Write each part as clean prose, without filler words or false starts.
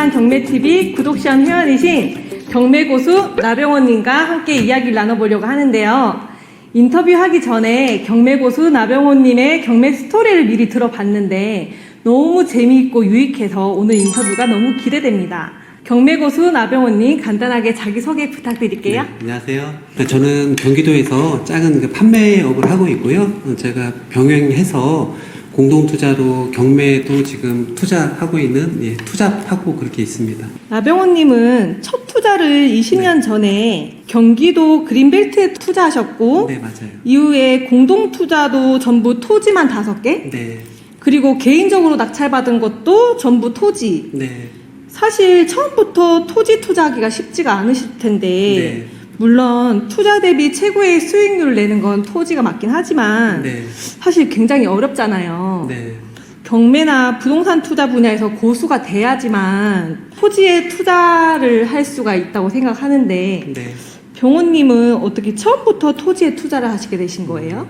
부동산 경매TV 구독시원 회원이신 경매고수 나병원님과 함께 이야기를 나눠보려고 하는데요. 인터뷰하기 전에 경매고수 나병원님의 경매 스토리를 미리 들어봤는데 너무 재미있고 유익해서 오늘 인터뷰가 너무 기대됩니다. 경매고수 나병원님 간단하게 자기소개 부탁드릴게요. 네, 안녕하세요. 저는 경기도에서 작은 판매업을 하고 있고요. 제가 병행해서 공동투자로 경매도 지금 투자하고 있는 투잡하고 그렇게 있습니다. 나병원님은 첫 투자를 20년 전에 경기도 그린벨트에 투자하셨고 네, 맞아요. 이후에 공동투자도 전부 토지만 5개? 네. 그리고 개인적으로 낙찰받은 것도 전부 토지. 네. 사실 처음부터 토지 투자하기가 쉽지가 않으실 텐데 네. 물론 투자 대비 최고의 수익률을 내는 건 토지가 맞긴 하지만 네. 사실 굉장히 어렵잖아요. 네. 경매나 부동산 투자 분야에서 고수가 돼야지만 토지에 투자를 할 수가 있다고 생각하는데 네. 병원님은 어떻게 처음부터 토지에 투자를 하시게 되신 거예요?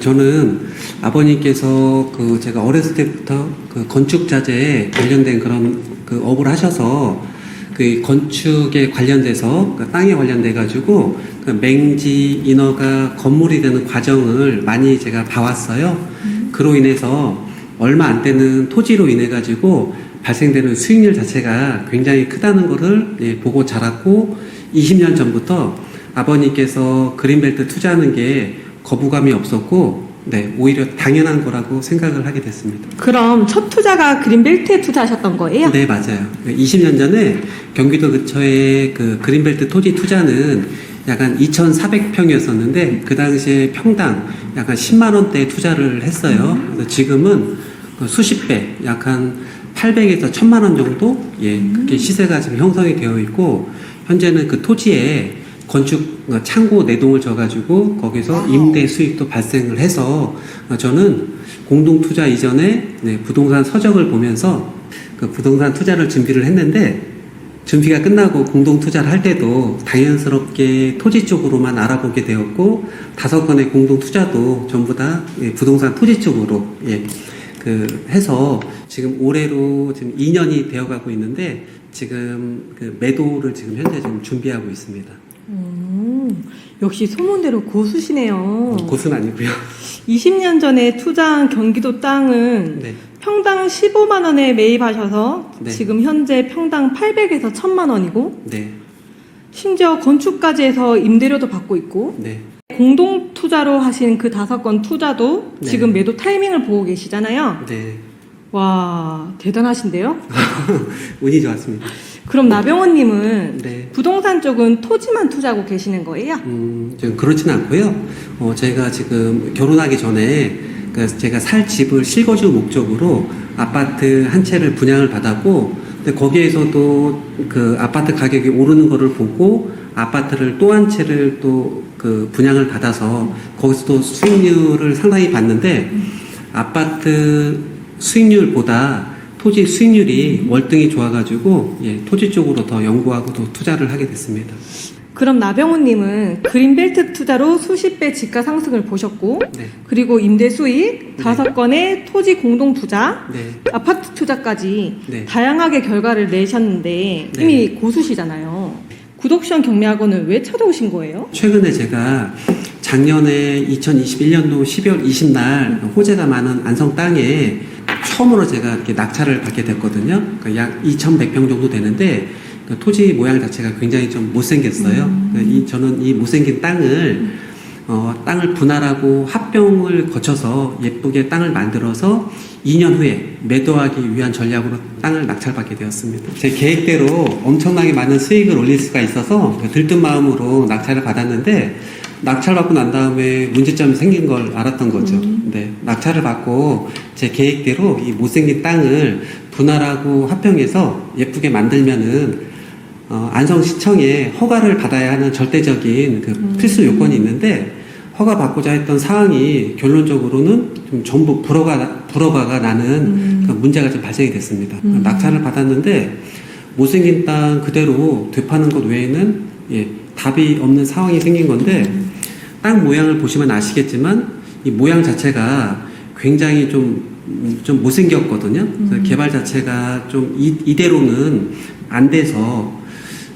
저는 아버님께서 제가 어렸을 때부터 건축 자재에 관련된 그런 업을 하셔서 건축에 관련돼서 땅에 관련돼 가지고 맹지 인허가 건물이 되는 과정을 많이 제가 봐왔어요. 그로 인해서 얼마 안 되는 토지로 인해 가지고 발생되는 수익률 자체가 굉장히 크다는 것을 보고 자랐고 20년 전부터 아버님께서 그린벨트 투자하는 게 거부감이 없었고 오히려 당연한 거라고 생각을 하게 됐습니다. 그럼 첫 투자가 그린벨트에 투자하셨던 거예요? 네, 맞아요. 20년 전에 경기도 근처에 그린벨트 토지 투자는 약간 2,400평이었었는데 그 당시에 평당 약간 10만 원대 투자를 했어요. 그래서 지금은 수십 배, 약간 800에서 1,000만 원 정도 그렇게 시세가 지금 형성이 되어 있고 현재는 그 토지에 건축 창고 내동을 져가지고 거기서 임대 수익도 발생을 해서 저는 공동투자 이전에 부동산 서적을 보면서 부동산 투자를 준비를 했는데 준비가 끝나고 공동투자를 할 때도 당연스럽게 토지 쪽으로만 알아보게 되었고 5건의 공동투자도 전부 다 부동산 토지 쪽으로 해서 지금 올해로 지금 2년이 되어가고 있는데 지금 매도를 지금 현재 지금 준비하고 있습니다. 역시 소문대로 고수시네요. 고수는 아니고요. 20년 전에 투자한 경기도 땅은 평당 15만 원에 매입하셔서 지금 현재 평당 800에서 1000만 원이고 심지어 건축까지 해서 임대료도 받고 있고 공동 투자로 하신 그 5건 투자도 지금 매도 타이밍을 보고 계시잖아요. 와, 대단하신데요? 운이 좋았습니다. 그럼 나병원님은 부동산 쪽은 토지만 투자하고 계시는 거예요? 지금 그렇진 않고요. 제가 지금 결혼하기 전에 제가 살 집을 실거주 목적으로 아파트 한 채를 분양을 받았고, 근데 거기에서도 아파트 가격이 오르는 거를 보고 아파트를 또 한 채를 또 분양을 받아서 거기서도 수익률을 상당히 봤는데 아파트 수익률보다 토지 수익률이 월등히 좋아가지고 토지 쪽으로 더 연구하고 더 투자를 하게 됐습니다. 그럼 나병훈님은 그린벨트 투자로 수십 배 지가 상승을 보셨고 그리고 임대 수익, 5건의 토지 공동 투자, 아파트 투자까지 다양하게 결과를 내셨는데 이미 고수시잖아요. 구독시원 경매학원을 왜 찾아오신 거예요? 최근에 제가 작년에 2021년도 12월 20날 호재가 많은 안성 땅에 처음으로 제가 이렇게 낙찰을 받게 됐거든요. 약 2,100평 정도 되는데 토지 모양 자체가 굉장히 좀 못생겼어요. 저는 이 못생긴 땅을 분할하고 합병을 거쳐서 예쁘게 땅을 만들어서 2년 후에 매도하기 위한 전략으로 땅을 낙찰받게 되었습니다. 제 계획대로 엄청나게 많은 수익을 올릴 수가 있어서 들뜬 마음으로 낙찰을 받았는데 낙찰받고 난 다음에 문제점이 생긴 걸 알았던 거죠. 낙찰을 받고 제 계획대로 이 못생긴 땅을 분할하고 합병해서 예쁘게 만들면은 안성시청에 허가를 받아야 하는 절대적인 필수 요건이 있는데 허가 받고자 했던 사항이 결론적으로는 좀 전부 불허가가 나는 문제가 좀 발생이 됐습니다. 낙찰을 받았는데 못생긴 땅 그대로 되파는 것 외에는 답이 없는 상황이 생긴 건데 땅 모양을 보시면 아시겠지만 이 모양 자체가 굉장히 좀 좀 못생겼거든요. 그래서 개발 자체가 좀 이대로는 안 돼서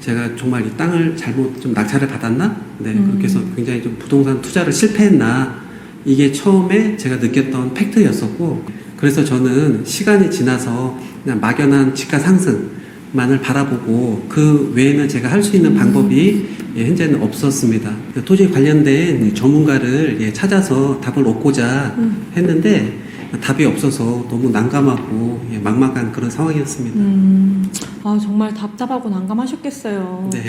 제가 정말 이 땅을 잘못 좀 낙찰을 받았나? 네, 그렇게 해서 굉장히 좀 부동산 투자를 실패했나? 이게 처음에 제가 느꼈던 팩트였었고, 그래서 저는 시간이 지나서 그냥 막연한 집가 상승만을 바라보고 그 외에는 제가 할 수 있는 방법이 현재는 없었습니다. 토지 관련된 전문가를 찾아서 답을 얻고자 했는데 답이 없어서 너무 난감하고 막막한 그런 상황이었습니다. 아, 정말 답답하고 난감하셨겠어요. 네.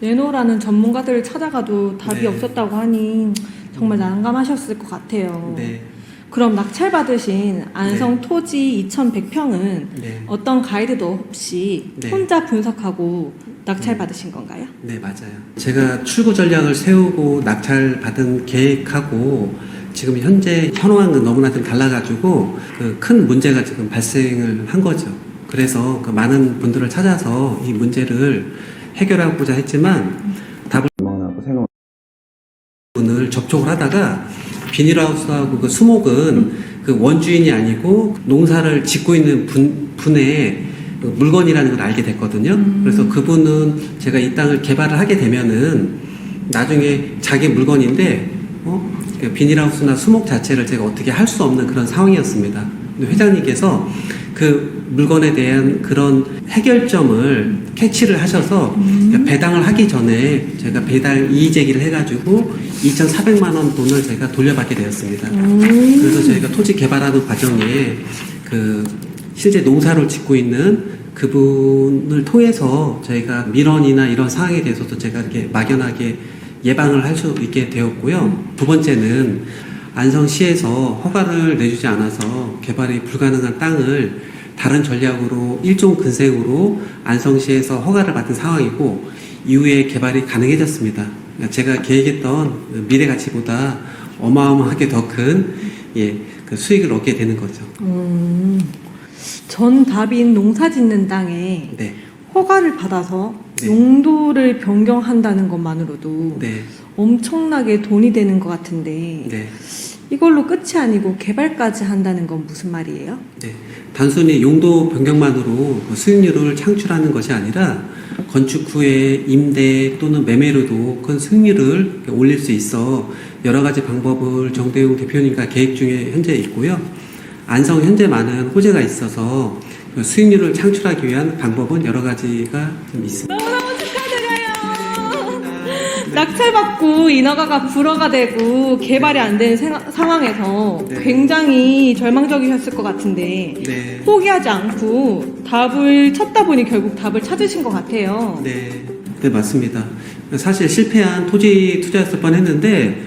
레노라는 전문가들을 찾아가도 답이 네. 없었다고 하니 정말 난감하셨을 것 같아요. 네. 그럼 낙찰받으신 안성 토지 2100평은 네. 어떤 가이드도 없이 네. 혼자 분석하고 낙찰받으신 건가요? 네, 맞아요. 제가 출구 전략을 세우고 낙찰받은 계획하고 지금 현재 현황은 너무나 좀 달라가지고 그 큰 문제가 지금 발생을 한 거죠. 그래서 그 많은 분들을 찾아서 이 문제를 해결하고자 했지만 답을 분을 접촉을 하다가 비닐하우스하고 그 수목은 그 원주인이 아니고 농사를 짓고 있는 분의 그 물건이라는 걸 알게 됐거든요. 그래서 그분은 제가 이 땅을 개발을 하게 되면은 나중에 자기 물건인데 그 비닐하우스나 수목 자체를 제가 어떻게 할 수 없는 그런 상황이었습니다. 근데 회장님께서 그 물건에 대한 그런 해결점을 캐치를 하셔서 배당을 하기 전에 제가 배당 이의 제기를 해가지고 2,400만 원 돈을 제가 돌려받게 되었습니다. 그래서 저희가 토지 개발하는 과정에 그 실제 농사를 짓고 있는 그분을 통해서 저희가 민원이나 이런 상황에 대해서도 제가 이렇게 막연하게 예방을 할 수 있게 되었고요. 두 번째는 안성시에서 허가를 내주지 않아서 개발이 불가능한 땅을 다른 전략으로 일종 근생으로 안성시에서 허가를 받은 상황이고 이후에 개발이 가능해졌습니다. 그러니까 제가 계획했던 미래 가치보다 어마어마하게 더 큰 그 수익을 얻게 되는 거죠. 전 답인 농사 짓는 땅에 네. 허가를 받아서 네. 용도를 변경한다는 것만으로도 네. 엄청나게 돈이 되는 것 같은데 네. 이걸로 끝이 아니고 개발까지 한다는 건 무슨 말이에요? 네. 단순히 용도 변경만으로 수익률을 창출하는 것이 아니라 건축 후에 임대 또는 매매로도 큰 수익률을 올릴 수 있어 여러 가지 방법을 정대용 대표님과 계획 중에 현재 있고요. 안성 현재 많은 호재가 있어서 수익률을 창출하기 위한 방법은 여러 가지가 좀 있습니다. 너무너무 축하드려요. 낙찰받고 인허가가 불허가 되고 개발이 안 되는 상황에서 네. 굉장히 절망적이셨을 것 같은데 네. 포기하지 않고 답을 찾다 보니 결국 답을 찾으신 것 같아요. 네, 네 맞습니다. 사실 실패한 토지 투자였을 뻔했는데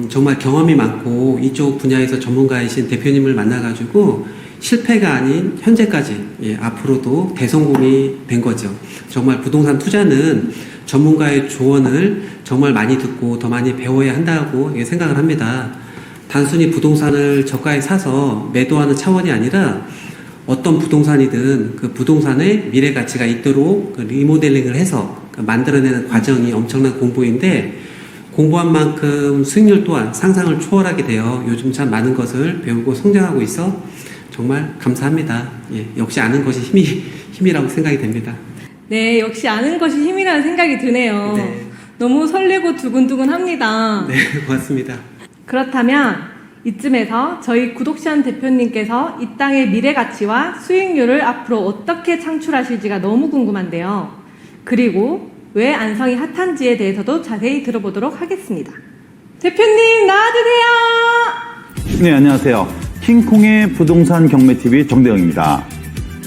정말 경험이 많고 이쪽 분야에서 전문가이신 대표님을 만나가지고 실패가 아닌 현재까지 앞으로도 대성공이 된 거죠. 정말 부동산 투자는 전문가의 조언을 정말 많이 듣고 더 많이 배워야 한다고 생각을 합니다. 단순히 부동산을 저가에 사서 매도하는 차원이 아니라 어떤 부동산이든 그 부동산의 미래 가치가 있도록 그 리모델링을 해서 만들어내는 과정이 엄청난 공부인데 공부한 만큼 수익률 또한 상상을 초월하게 되어 요즘 참 많은 것을 배우고 성장하고 있어 정말 감사합니다. 역시 아는 것이 힘이라고 생각이 됩니다. 네, 역시 아는 것이 힘이라는 생각이 드네요. 네. 너무 설레고 두근두근합니다. 네, 고맙습니다. 그렇다면 이쯤에서 저희 구독시한 대표님께서 이 땅의 미래 가치와 수익률을 앞으로 어떻게 창출하실지가 너무 궁금한데요. 그리고 왜 안성이 핫한지에 대해서도 자세히 들어보도록 하겠습니다. 대표님 나와주세요. 네, 안녕하세요. 킹콩의 부동산 경매TV 정대영입니다.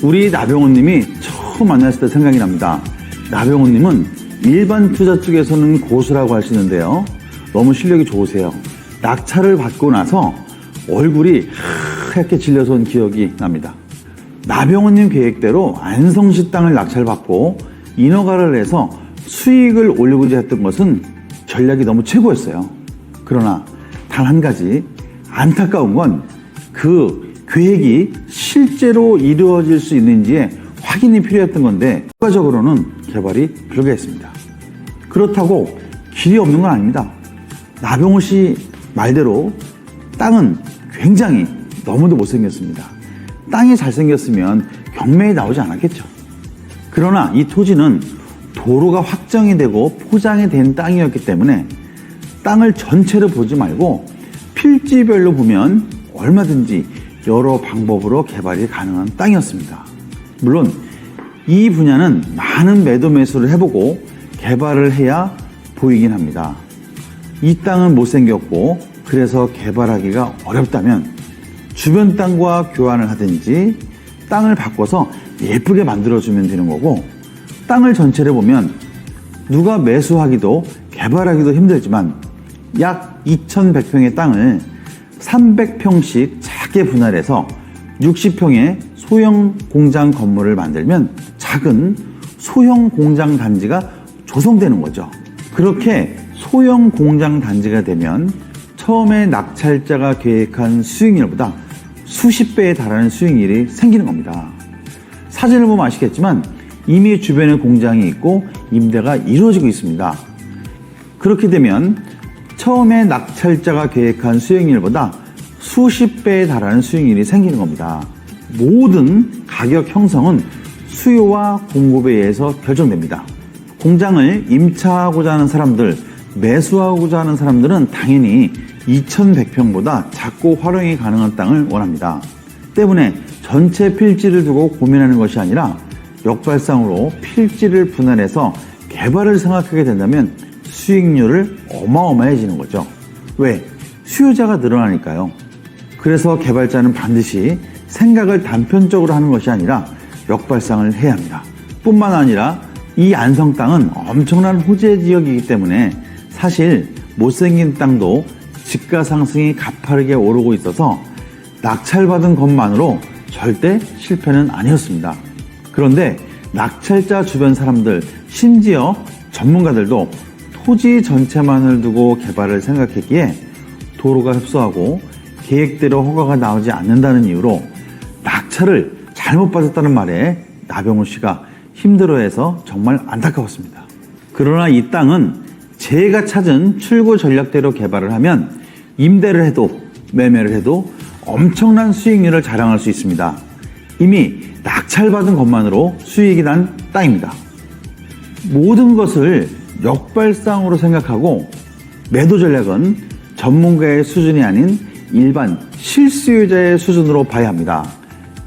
우리 나병원님이 처음 만났을 때 생각이 납니다. 나병원님은 일반 투자 쪽에서는 고수라고 하시는데요. 너무 실력이 좋으세요. 낙찰을 받고 나서 얼굴이 하얗게 질려서 온 기억이 납니다. 나병원님 계획대로 안성시 땅을 낙찰받고 인허가를 해서 수익을 올리고자 했던 것은 전략이 너무 최고였어요. 그러나 단 한 가지 안타까운 건 그 계획이 실제로 이루어질 수 있는지에 확인이 필요했던 건데 결과적으로는 개발이 불가했습니다. 그렇다고 길이 없는 건 아닙니다. 나병호 씨 말대로 땅은 굉장히 너무도 못생겼습니다. 땅이 잘생겼으면 경매에 나오지 않았겠죠. 그러나 이 토지는 도로가 확정이 되고 포장이 된 땅이었기 때문에 땅을 전체를 보지 말고 필지별로 보면 얼마든지 여러 방법으로 개발이 가능한 땅이었습니다. 물론 이 분야는 많은 매도 매수를 해보고 개발을 해야 보이긴 합니다. 이 땅은 못생겼고 그래서 개발하기가 어렵다면 주변 땅과 교환을 하든지 땅을 바꿔서 예쁘게 만들어주면 되는 거고, 땅을 전체를 보면 누가 매수하기도 개발하기도 힘들지만 약 2100평의 땅을 300평씩 작게 분할해서 60평의 소형 공장 건물을 만들면 작은 소형 공장 단지가 조성되는 거죠. 그렇게 소형 공장 단지가 되면 처음에 낙찰자가 계획한 수익률보다 수십 배에 달하는 수익률이 생기는 겁니다. 사진을 보면 아시겠지만 이미 주변에 공장이 있고 임대가 이루어지고 있습니다. 그렇게 되면 처음에 낙찰자가 계획한 수익률보다 수십 배에 달하는 수익률이 생기는 겁니다. 모든 가격 형성은 수요와 공급에 의해서 결정됩니다. 공장을 임차하고자 하는 사람들, 매수하고자 하는 사람들은 당연히 2100평보다 작고 활용이 가능한 땅을 원합니다. 때문에 전체 필지를 두고 고민하는 것이 아니라 역발상으로 필지를 분할해서 개발을 생각하게 된다면 수익률을 어마어마해지는 거죠. 왜? 수요자가 늘어나니까요. 그래서 개발자는 반드시 생각을 단편적으로 하는 것이 아니라 역발상을 해야 합니다. 뿐만 아니라 이 안성 땅은 엄청난 호재 지역이기 때문에 사실 못생긴 땅도 집가 상승이 가파르게 오르고 있어서 낙찰받은 것만으로 절대 실패는 아니었습니다. 그런데 낙찰자 주변 사람들, 심지어 전문가들도 토지 전체만을 두고 개발을 생각했기에 도로가 협소하고 계획대로 허가가 나오지 않는다는 이유로 낙찰을 잘못 받았다는 말에 나병훈 씨가 힘들어해서 정말 안타까웠습니다. 그러나 이 땅은 제가 찾은 출구 전략대로 개발을 하면 임대를 해도 매매를 해도 엄청난 수익률을 자랑할 수 있습니다. 이미 낙찰받은 것만으로 수익이 난 땅입니다. 모든 것을 역발상으로 생각하고 매도 전략은 전문가의 수준이 아닌 일반 실수요자의 수준으로 봐야 합니다.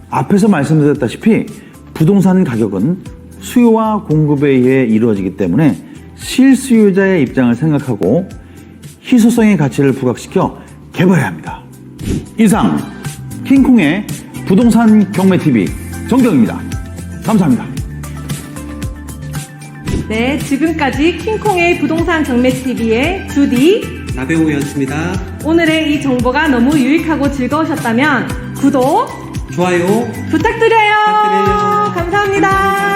앞에서 말씀드렸다시피 부동산 가격은 수요와 공급에 의해 이루어지기 때문에 실수요자의 입장을 생각하고 희소성의 가치를 부각시켜 개발해야 합니다. 이상 킹콩의 부동산 경매TV 정대영입니다. 감사합니다. 네, 지금까지 킹콩의 부동산 경매TV의 주디 나병호였습니다. 오늘의 이 정보가 너무 유익하고 즐거우셨다면 구독, 좋아요 부탁드려요. 부탁드려요. 감사합니다.